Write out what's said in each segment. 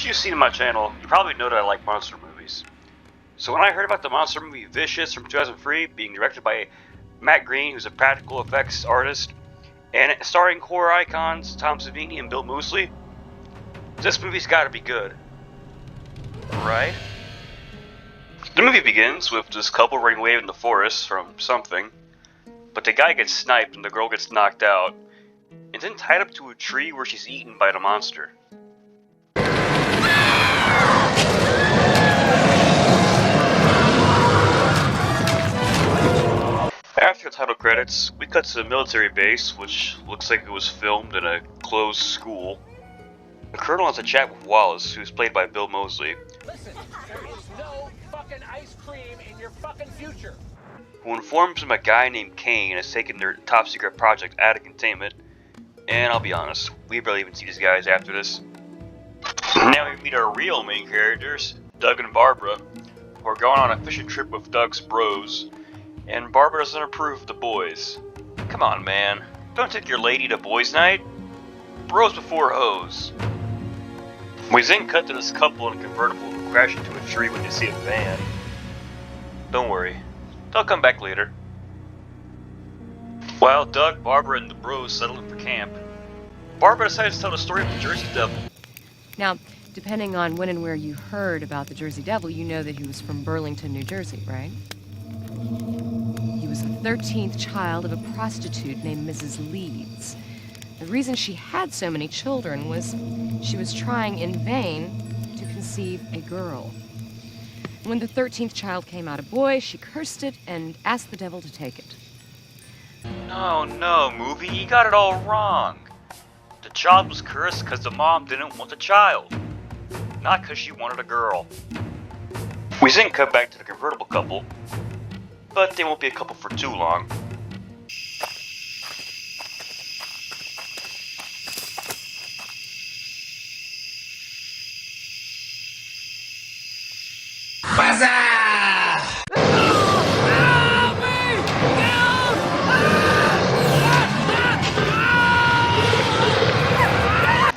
you've seen my channel, you probably know that I like monster movies. So when I heard about the monster movie Vicious from 2003 being directed by Matt Green, who's a practical effects artist, and starring horror icons Tom Savini and Bill Moseley, this movie's gotta be good. Right? The movie begins with this couple running away in the forest from something, but the guy gets sniped and the girl gets knocked out, and then tied up to a tree where she's eaten by the monster. After the title credits, we cut to the military base, which looks like it was filmed in a closed school. The colonel has a chat with Wallace, who's played by Bill Moseley. Listen, there is no fucking ice cream in your fucking future. Who informs him a guy named Kane has taken their top secret project out of containment. And I'll be honest, we barely even see these guys after this. Now we meet our real main characters, Doug and Barbara, who are going on a fishing trip with Doug's bros. And Barbara doesn't approve of the boys. Come on, man. Don't take your lady to boys' night. Bros before hoes. We then cut to this couple in a convertible who crash into a tree when they see a van. Don't worry. They'll come back later. While Doug, Barbara, and the bros settle in for camp, Barbara decides to tell the story of the Jersey Devil. Now, depending on when and where you heard about the Jersey Devil, you know that he was from Burlington, New Jersey, right? He was the 13th child of a prostitute named Mrs. Leeds. The reason she had so many children was she was trying in vain to conceive a girl. When the 13th child came out a boy, she cursed it and asked the devil to take it. No, movie, you got it all wrong. The child was cursed because the mom didn't want the child, not because she wanted a girl. We then cut back to the convertible couple, but they won't be a couple for too long.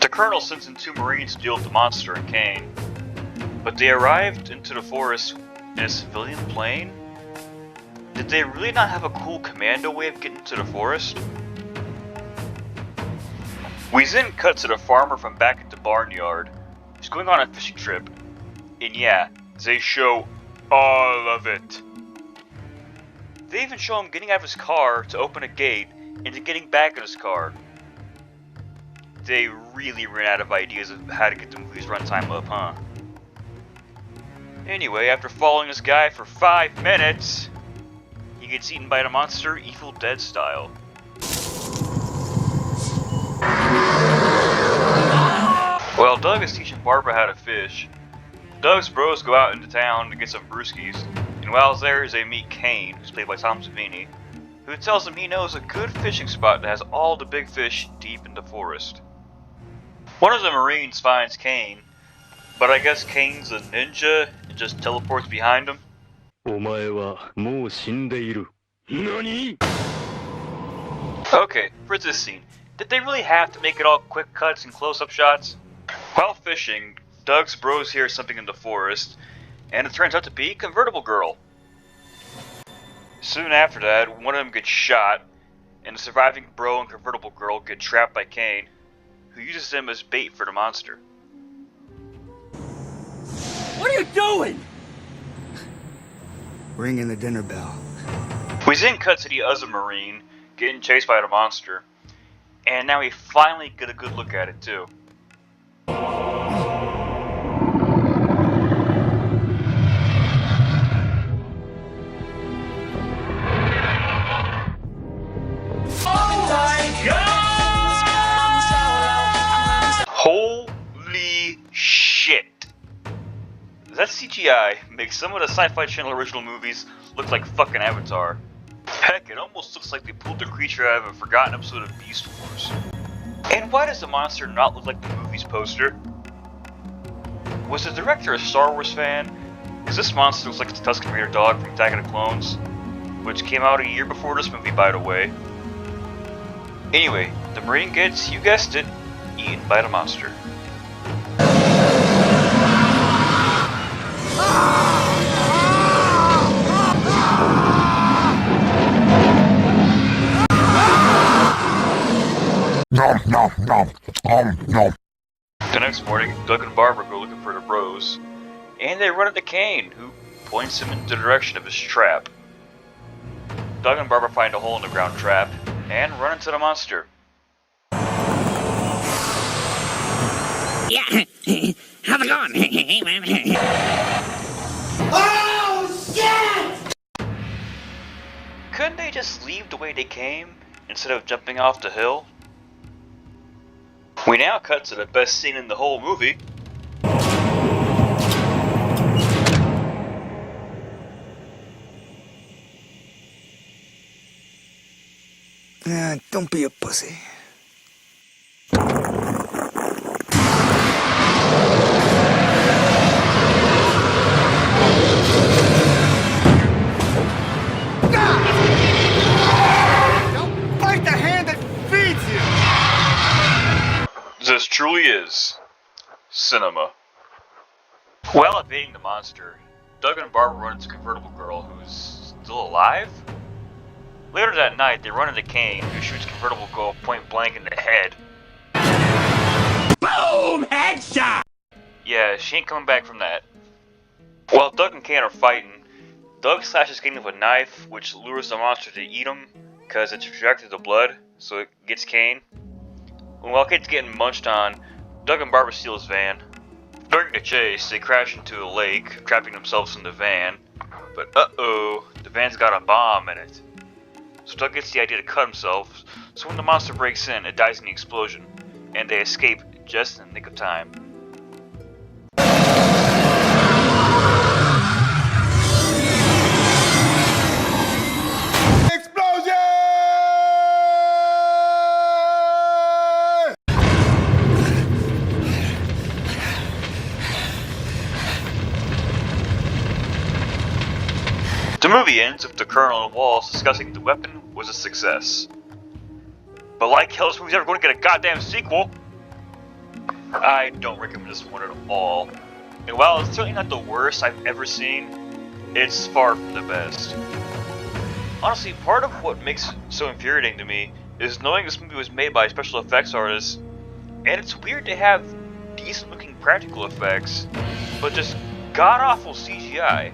The colonel sends in 2 Marines to deal with the monster and Kane, but they arrived into the forest in a civilian plane? Did they really not have a cool commando way of getting to the forest? We then cut to the farmer from back at the barnyard. He's going on a fishing trip, and yeah, they show all of it. They even show him getting out of his car to open a gate and then getting back in his car. They really ran out of ideas of how to get the movie's runtime up, huh? Anyway, after following this guy for 5 minutes, he gets eaten by the monster, Evil Dead style. While Doug is teaching Barbara how to fish, Doug's bros go out into town to get some brewskis, and while there they meet Kane, who's played by Tom Savini, who tells them he knows a good fishing spot that has all the big fish deep in the forest. One of the Marines finds Kane, but I guess Kane's a ninja and just teleports behind him. Okay, for this scene, did they really have to make it all quick cuts and close-up shots? While fishing, Doug's bros hear something in the forest, and it turns out to be Convertible Girl. Soon after that, one of them gets shot, and the surviving bro and Convertible Girl get trapped by Kane, who uses them as bait for the monster. What are you doing? Ringing the dinner bell. We then cut to the other Marine getting chased by the monster, and now we finally get a good look at it too. Holy shit! That CGI makes some of the Sci-Fi Channel original movies look like fucking Avatar. Heck, it almost looks like they pulled the creature out of a forgotten episode of Beast Wars. And why does the monster not look like the movie's poster? Was the director a Star Wars fan? Because this monster looks like the Tusken Raider dog from Attack of the Clones, which came out a year before this movie, by the way. Anyway, the Marine gets, you guessed it, eaten by the monster. The next morning, Doug and Barbara go looking for the bros, and they run into Kane, who points them in the direction of his trap. Doug and Barbara find a hole in the ground trap, and run into the monster. Yeah, how's it going? Hey, man. Oh, shit! Couldn't they just leave the way they came, instead of jumping off the hill? We now cut to the best scene in the whole movie. Don't be a pussy. Don't bite the hand that feeds you! This truly is cinema. While evading the monster, Doug and Barbara run into a convertible girl who's still alive? Later that night, they run into Kane, who shoots convertible girl point blank in the head. Boom! Headshot! Yeah, she ain't coming back from that. While Doug and Kane are fighting, Doug slashes Kane with a knife, which lures the monster to eat him, because it's attracted to blood, so it gets Kane. And while Kane's getting munched on, Doug and Barbara steal his van. During the chase, they crash into a lake, trapping themselves in the van. But uh-oh, the van's got a bomb in it. So Doug gets the idea to cut himself, so when the monster breaks in, it dies in the explosion, and they escape just in the nick of time. Explosion! The movie ends with the Colonel and Walls discussing the weapon was a success. But like hell, this movie's ever going to get a goddamn sequel. I don't recommend this one at all. And while it's certainly not the worst I've ever seen, it's far from the best. Honestly, part of what makes it so infuriating to me is knowing this movie was made by special effects artists, and it's weird to have decent looking practical effects, but just god-awful CGI.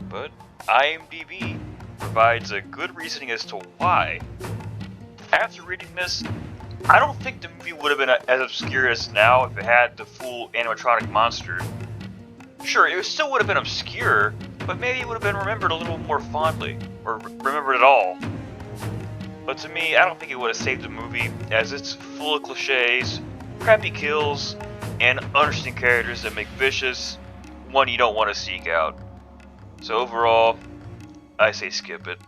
But IMDb provides a good reasoning as to why. After reading this, I don't think the movie would have been as obscure as now if it had the full animatronic monster. Sure, it still would have been obscure, but maybe it would have been remembered a little more fondly, or remembered at all. But to me, I don't think it would have saved the movie, as it's full of cliches, crappy kills, and uninteresting characters that make vicious one you don't want to seek out. So overall, I say skip it.